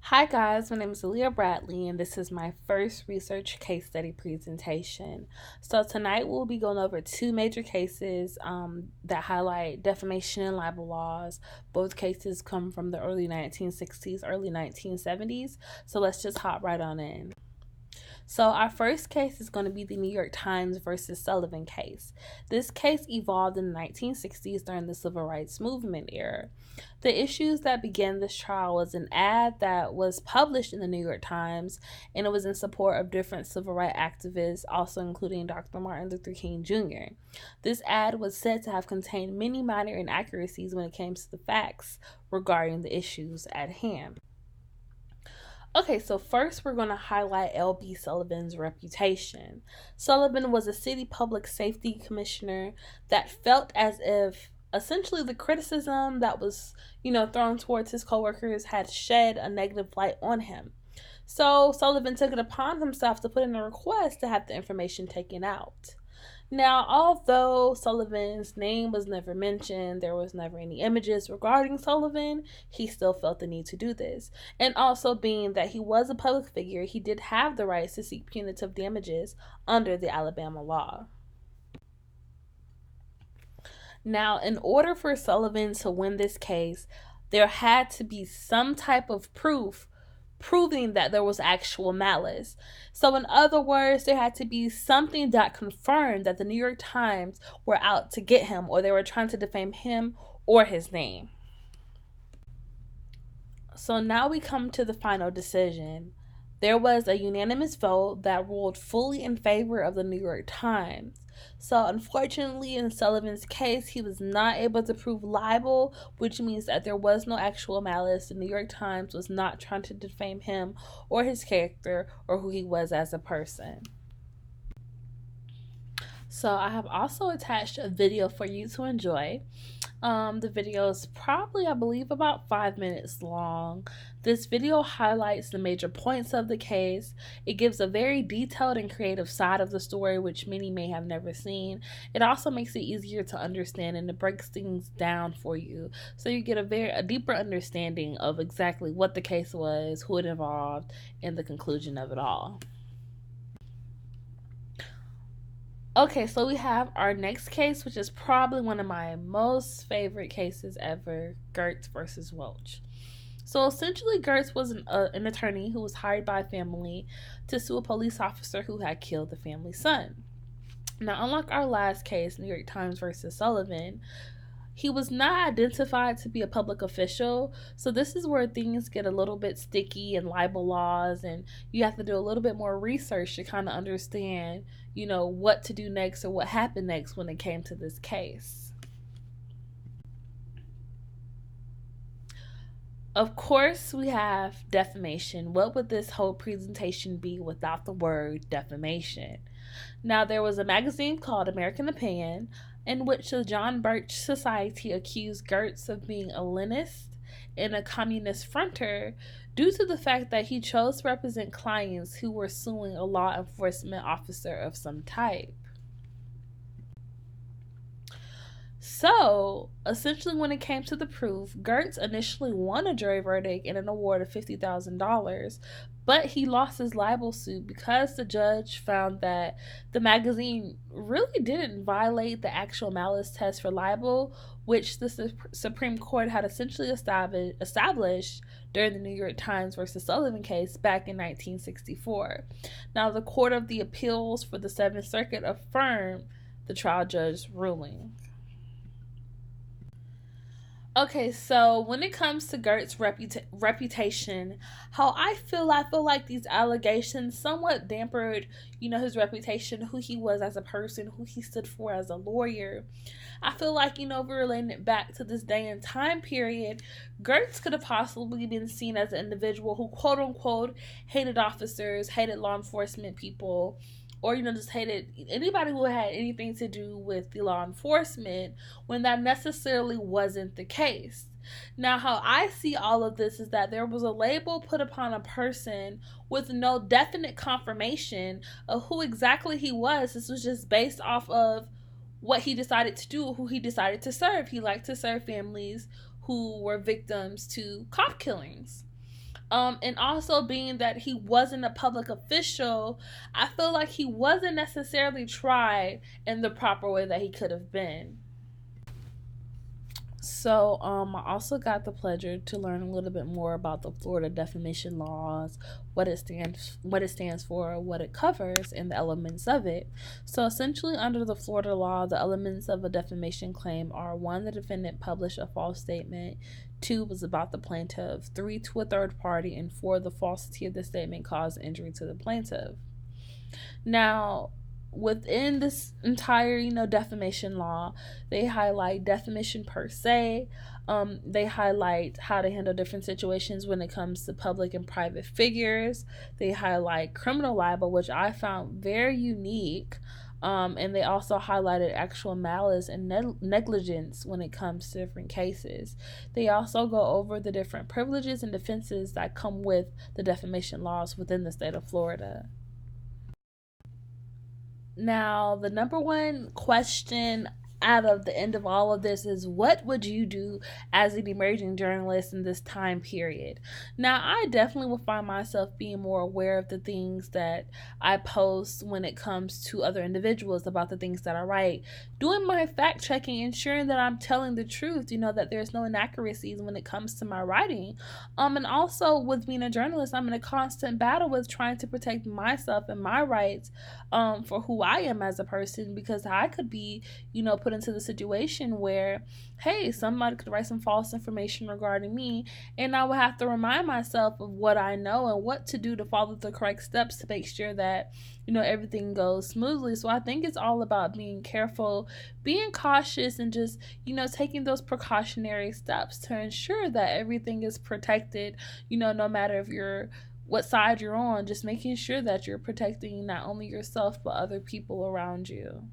Hi guys, my name is Aaliyah Bradley and this is my first research case study presentation. So tonight we'll be going over two major cases that highlight defamation and libel laws. Both cases come from the early 1960s, early 1970s. So let's just hop right on in. So, our first case is going to be the New York Times versus Sullivan case. This case evolved in the 1960s during the Civil Rights Movement era. The issues that began this trial was an ad that was published in the New York Times, and it was in support of different civil rights activists, also including Dr. Martin Luther King Jr. This ad was said to have contained many minor inaccuracies when it came to the facts regarding the issues at hand. Okay, so first we're going to highlight L.B. Sullivan's reputation. Sullivan was a city public safety commissioner that felt as if essentially the criticism that was, thrown towards his coworkers had shed a negative light on him. So Sullivan took it upon himself to put in a request to have the information taken out. Now, although Sullivan's name was never mentioned, there was never any images regarding Sullivan, he still felt the need to do this. And also, being that he was a public figure, he did have the rights to seek punitive damages under the Alabama law. Now, in order for Sullivan to win this case, there had to be some type of proof proving that there was actual malice. So, in other words, there had to be something that confirmed that the New York Times were out to get him or they were trying to defame him or his name. So, now we come to the final decision. There was a unanimous vote that ruled fully in favor of the New York Times. So, unfortunately, in Sullivan's case, he was not able to prove libel, which means that there was no actual malice. The New York Times was not trying to defame him or his character or who he was as a person. So, I have also attached a video for you to enjoy. The video is probably, I believe, about 5 minutes long. This video highlights the major points of the case. It gives a very detailed and creative side of the story, which many may have never seen. It also makes it easier to understand and it breaks things down for you, so you get a deeper understanding of exactly what the case was, who it involved, and the conclusion of it all. Okay, so we have our next case, which is probably one of my most favorite cases ever, Gertz versus Welch. So essentially, Gertz was an attorney who was hired by a family to sue a police officer who had killed the family's son. Now, unlike our last case, New York Times versus Sullivan, he was not identified to be a public official, so this is where things get a little bit sticky in libel laws, and you have to do a little bit more research to kind of understand, what to do next or what happened next when it came to this case. Of course, we have defamation. What would this whole presentation be without the word defamation? Now, there was a magazine called American Opinion in which the John Birch Society accused Gertz of being a Leninist and a communist fronter due to the fact that he chose to represent clients who were suing a law enforcement officer of some type. So, essentially, when it came to the proof, Gertz initially won a jury verdict and an award of $50,000, but he lost his libel suit because the judge found that the magazine really didn't violate the actual malice test for libel, which the Supreme Court had essentially established during the New York Times versus Sullivan case back in 1964. Now, the Court of the Appeals for the Seventh Circuit affirmed the trial judge's ruling. Okay, so when it comes to Gert's reputation, how I feel like these allegations somewhat dampened, his reputation, who he was as a person, who he stood for as a lawyer. I feel like, if we're relating it back to this day and time period, Gertz could have possibly been seen as an individual who, quote unquote, hated officers, hated law enforcement people, or just hated anybody who had anything to do with the law enforcement, when that necessarily wasn't the case. Now, how I see all of this is that there was a label put upon a person with no definite confirmation of who exactly he was. This was just based off of what he decided to do, who he decided to serve. He liked to serve families who were victims to cop killings. And also being that he wasn't a public official, I feel like he wasn't necessarily tried in the proper way that he could have been. So, I also got the pleasure to learn a little bit more about the Florida defamation laws, what it stands for, what it covers, and the elements of it. So, essentially, under the Florida law, the elements of a defamation claim are: one, the defendant published a false statement; two, was about the plaintiff; three, to a third party; and four, the falsity of the statement caused injury to the plaintiff. Now, within this entire, defamation law, they highlight defamation per se. They highlight how to handle different situations when it comes to public and private figures. They highlight criminal libel, which I found very unique. And they also highlighted actual malice and negligence when it comes to different cases. They also go over the different privileges and defenses that come with the defamation laws within the state of Florida. Now, the number one question out of the end of all of this is, what would you do as an emerging journalist in this time period? Now, I definitely will find myself being more aware of the things that I post when it comes to other individuals about the things that I write, doing my fact checking, ensuring that I'm telling the truth, that there's no inaccuracies when it comes to my writing. And also, with being a journalist, I'm in a constant battle with trying to protect myself and my rights, for who I am as a person, because I could be, put into the situation where, hey, somebody could write some false information regarding me, and I would have to remind myself of what I know and what to do to follow the correct steps to make sure that, everything goes smoothly. So I think it's all about being careful, being cautious, and just, taking those precautionary steps to ensure that everything is protected, no matter if you're what side you're on, just making sure that you're protecting not only yourself but other people around you.